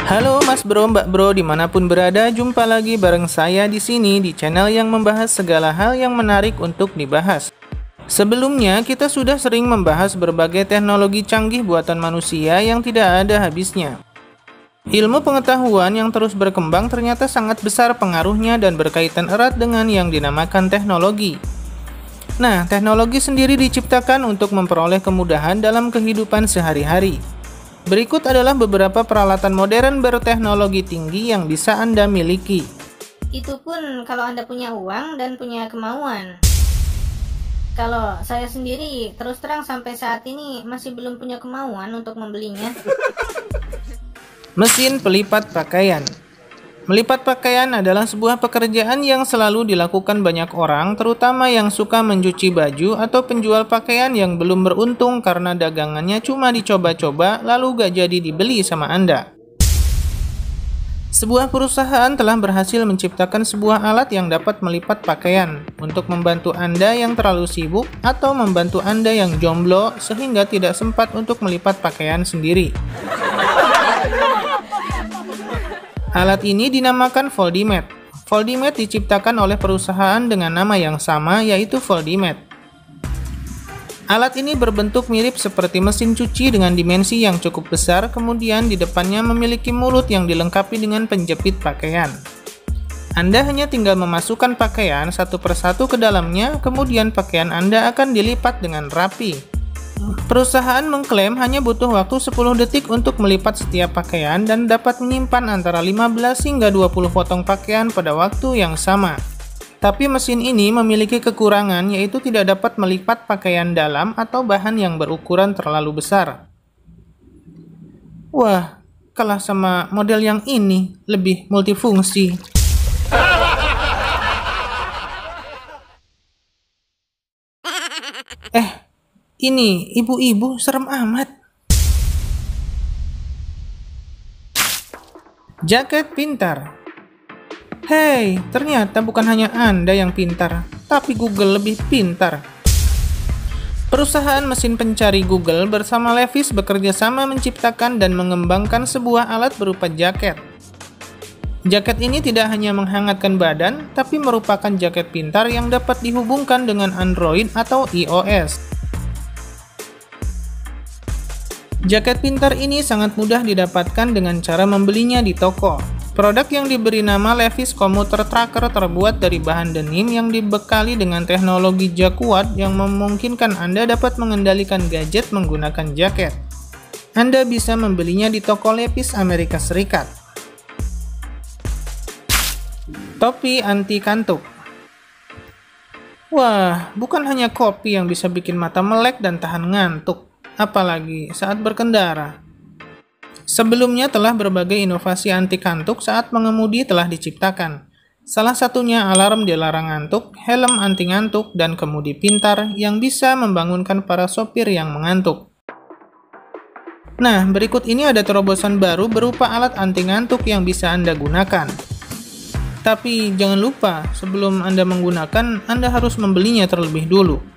Halo Mas Bro, Mbak Bro, dimanapun berada, jumpa lagi bareng saya di sini di channel yang membahas segala hal yang menarik untuk dibahas. Sebelumnya, kita sudah sering membahas berbagai teknologi canggih buatan manusia yang tidak ada habisnya. Ilmu pengetahuan yang terus berkembang ternyata sangat besar pengaruhnya dan berkaitan erat dengan yang dinamakan teknologi. Nah, teknologi sendiri diciptakan untuk memperoleh kemudahan dalam kehidupan sehari-hari. Berikut adalah beberapa peralatan modern berteknologi tinggi yang bisa Anda miliki. Itu pun kalau Anda punya uang dan punya kemauan. Kalau saya sendiri terus terang sampai saat ini masih belum punya kemauan untuk membelinya. Mesin pelipat pakaian. Melipat pakaian adalah sebuah pekerjaan yang selalu dilakukan banyak orang, terutama yang suka mencuci baju atau penjual pakaian yang belum beruntung karena dagangannya cuma dicoba-coba lalu gak jadi dibeli sama Anda. Sebuah perusahaan telah berhasil menciptakan sebuah alat yang dapat melipat pakaian untuk membantu Anda yang terlalu sibuk atau membantu Anda yang jomblo sehingga tidak sempat untuk melipat pakaian sendiri. Alat ini dinamakan Foldimat. Foldimat diciptakan oleh perusahaan dengan nama yang sama, yaitu Foldimat. Alat ini berbentuk mirip seperti mesin cuci dengan dimensi yang cukup besar, kemudian di depannya memiliki mulut yang dilengkapi dengan penjepit pakaian. Anda hanya tinggal memasukkan pakaian satu persatu ke dalamnya, kemudian pakaian Anda akan dilipat dengan rapi. Perusahaan mengklaim hanya butuh waktu 10 detik untuk melipat setiap pakaian dan dapat menyimpan antara 15 hingga 20 potong pakaian pada waktu yang sama. Tapi mesin ini memiliki kekurangan, yaitu tidak dapat melipat pakaian dalam atau bahan yang berukuran terlalu besar. Wah, kalah sama model yang ini, lebih multifungsi. Ini ibu-ibu serem amat. Jaket pintar. Hei, ternyata bukan hanya Anda yang pintar, tapi Google lebih pintar. Perusahaan mesin pencari Google bersama Levi's bekerja sama menciptakan dan mengembangkan sebuah alat berupa jaket. Jaket ini tidak hanya menghangatkan badan, tapi merupakan jaket pintar yang dapat dihubungkan dengan Android atau iOS. Jaket pintar ini sangat mudah didapatkan dengan cara membelinya di toko. Produk yang diberi nama Levi's Commuter Tracker terbuat dari bahan denim yang dibekali dengan teknologi jak kuat yang memungkinkan Anda dapat mengendalikan gadget menggunakan jaket. Anda bisa membelinya di toko Levi's Amerika Serikat. Topi anti kantuk. Wah, bukan hanya kopi yang bisa bikin mata melek dan tahan ngantuk, apalagi saat berkendara. Sebelumnya telah berbagai inovasi anti kantuk saat mengemudi telah diciptakan. Salah satunya alarm dilarang ngantuk, helm anti ngantuk, dan kemudi pintar yang bisa membangunkan para sopir yang mengantuk. Nah, berikut ini ada terobosan baru berupa alat anti ngantuk yang bisa Anda gunakan. Tapi jangan lupa, sebelum Anda menggunakan, Anda harus membelinya terlebih dulu.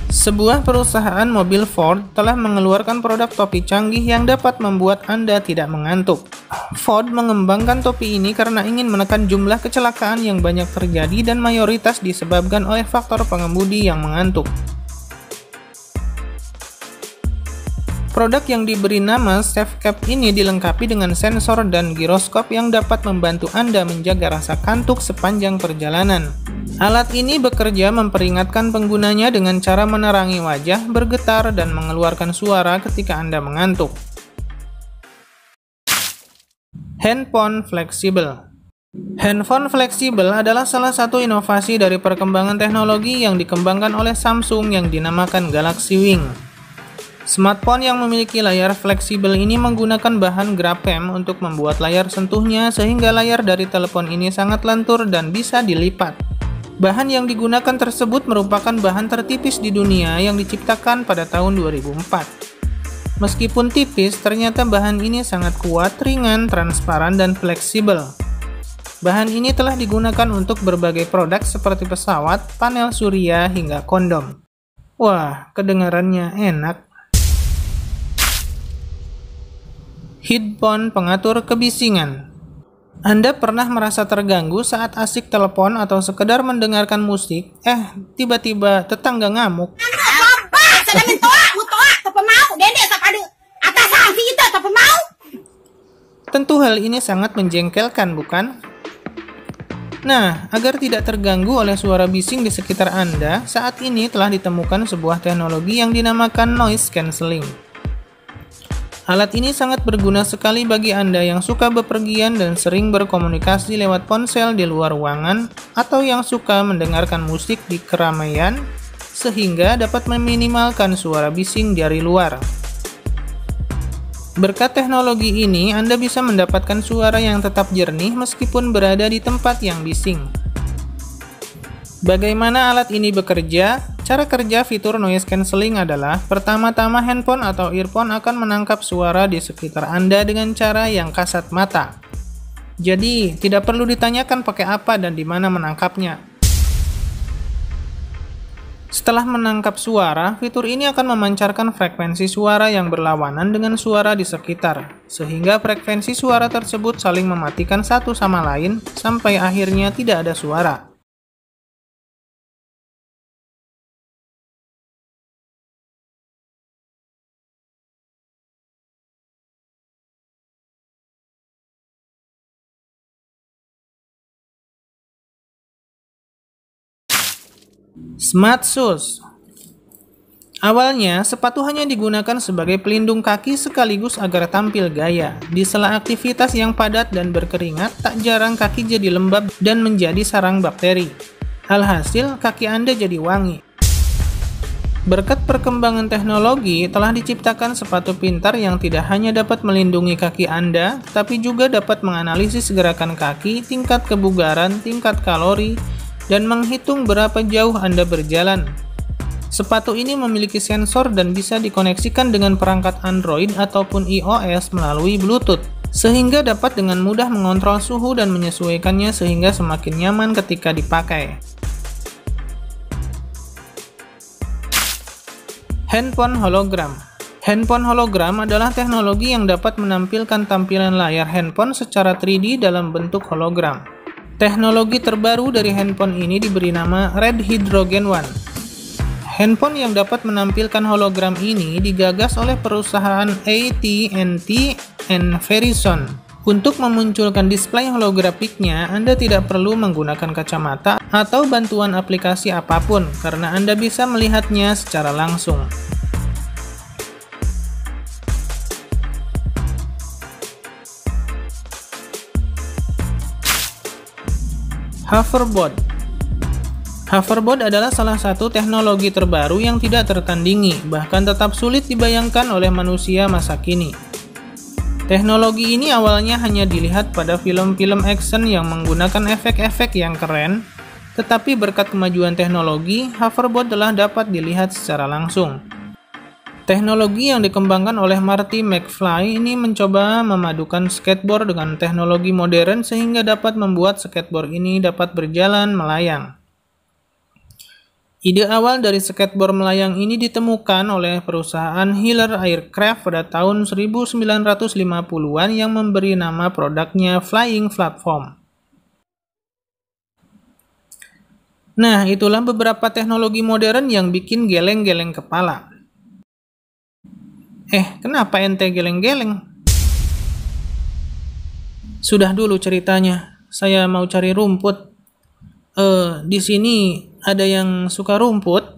Sebuah perusahaan mobil Ford telah mengeluarkan produk topi canggih yang dapat membuat Anda tidak mengantuk. Ford mengembangkan topi ini karena ingin menekan jumlah kecelakaan yang banyak terjadi dan mayoritas disebabkan oleh faktor pengemudi yang mengantuk. Produk yang diberi nama SafeCap ini dilengkapi dengan sensor dan giroskop yang dapat membantu Anda menjaga rasa kantuk sepanjang perjalanan. Alat ini bekerja memperingatkan penggunanya dengan cara menerangi wajah, bergetar, dan mengeluarkan suara ketika Anda mengantuk. Handphone fleksibel. Handphone fleksibel adalah salah satu inovasi dari perkembangan teknologi yang dikembangkan oleh Samsung yang dinamakan Galaxy Wing. Smartphone yang memiliki layar fleksibel ini menggunakan bahan graphem untuk membuat layar sentuhnya sehingga layar dari telepon ini sangat lentur dan bisa dilipat. Bahan yang digunakan tersebut merupakan bahan tertipis di dunia yang diciptakan pada tahun 2004. Meskipun tipis, ternyata bahan ini sangat kuat, ringan, transparan, dan fleksibel. Bahan ini telah digunakan untuk berbagai produk seperti pesawat, panel surya, hingga kondom. Wah, kedengarannya enak. Headphone pengatur kebisingan. Anda pernah merasa terganggu saat asik telepon atau sekedar mendengarkan musik, tiba-tiba tetangga ngamuk? Tentu hal ini sangat menjengkelkan, bukan? Nah, agar tidak terganggu oleh suara bising di sekitar Anda, saat ini telah ditemukan sebuah teknologi yang dinamakan noise cancelling. Alat ini sangat berguna sekali bagi Anda yang suka bepergian dan sering berkomunikasi lewat ponsel di luar ruangan, atau yang suka mendengarkan musik di keramaian, sehingga dapat meminimalkan suara bising dari luar. Berkat teknologi ini, Anda bisa mendapatkan suara yang tetap jernih meskipun berada di tempat yang bising. Bagaimana alat ini bekerja? Cara kerja fitur noise cancelling adalah, pertama-tama handphone atau earphone akan menangkap suara di sekitar Anda dengan cara yang kasat mata. Jadi, tidak perlu ditanyakan pakai apa dan di mana menangkapnya. Setelah menangkap suara, fitur ini akan memancarkan frekuensi suara yang berlawanan dengan suara di sekitar, sehingga frekuensi suara tersebut saling mematikan satu sama lain sampai akhirnya tidak ada suara. Smart Shoes. Awalnya, sepatu hanya digunakan sebagai pelindung kaki sekaligus agar tampil gaya. Di sela aktivitas yang padat dan berkeringat, tak jarang kaki jadi lembab dan menjadi sarang bakteri. Alhasil, kaki Anda jadi wangi. Berkat perkembangan teknologi, telah diciptakan sepatu pintar yang tidak hanya dapat melindungi kaki Anda, tapi juga dapat menganalisis gerakan kaki, tingkat kebugaran, tingkat kalori, dan menghitung berapa jauh Anda berjalan. Sepatu ini memiliki sensor dan bisa dikoneksikan dengan perangkat Android ataupun iOS melalui Bluetooth, sehingga dapat dengan mudah mengontrol suhu dan menyesuaikannya sehingga semakin nyaman ketika dipakai. Handphone hologram. Handphone hologram adalah teknologi yang dapat menampilkan tampilan layar handphone secara 3D dalam bentuk hologram. Teknologi terbaru dari handphone ini diberi nama Red Hydrogen One. Handphone yang dapat menampilkan hologram ini digagas oleh perusahaan AT&T and Verizon. Untuk memunculkan display holografiknya, Anda tidak perlu menggunakan kacamata atau bantuan aplikasi apapun, karena Anda bisa melihatnya secara langsung. Hoverboard. Hoverboard adalah salah satu teknologi terbaru yang tidak tertandingi, bahkan tetap sulit dibayangkan oleh manusia masa kini. Teknologi ini awalnya hanya dilihat pada film-film action yang menggunakan efek-efek yang keren, tetapi berkat kemajuan teknologi, hoverboard telah dapat dilihat secara langsung. Teknologi yang dikembangkan oleh Marty McFly ini mencoba memadukan skateboard dengan teknologi modern sehingga dapat membuat skateboard ini dapat berjalan melayang. Ide awal dari skateboard melayang ini ditemukan oleh perusahaan Hiller Aircraft pada tahun 1950-an yang memberi nama produknya Flying Platform. Nah, itulah beberapa teknologi modern yang bikin geleng-geleng kepala. Kenapa ente geleng-geleng? Sudah dulu ceritanya, saya mau cari rumput. Di sini ada yang suka rumput?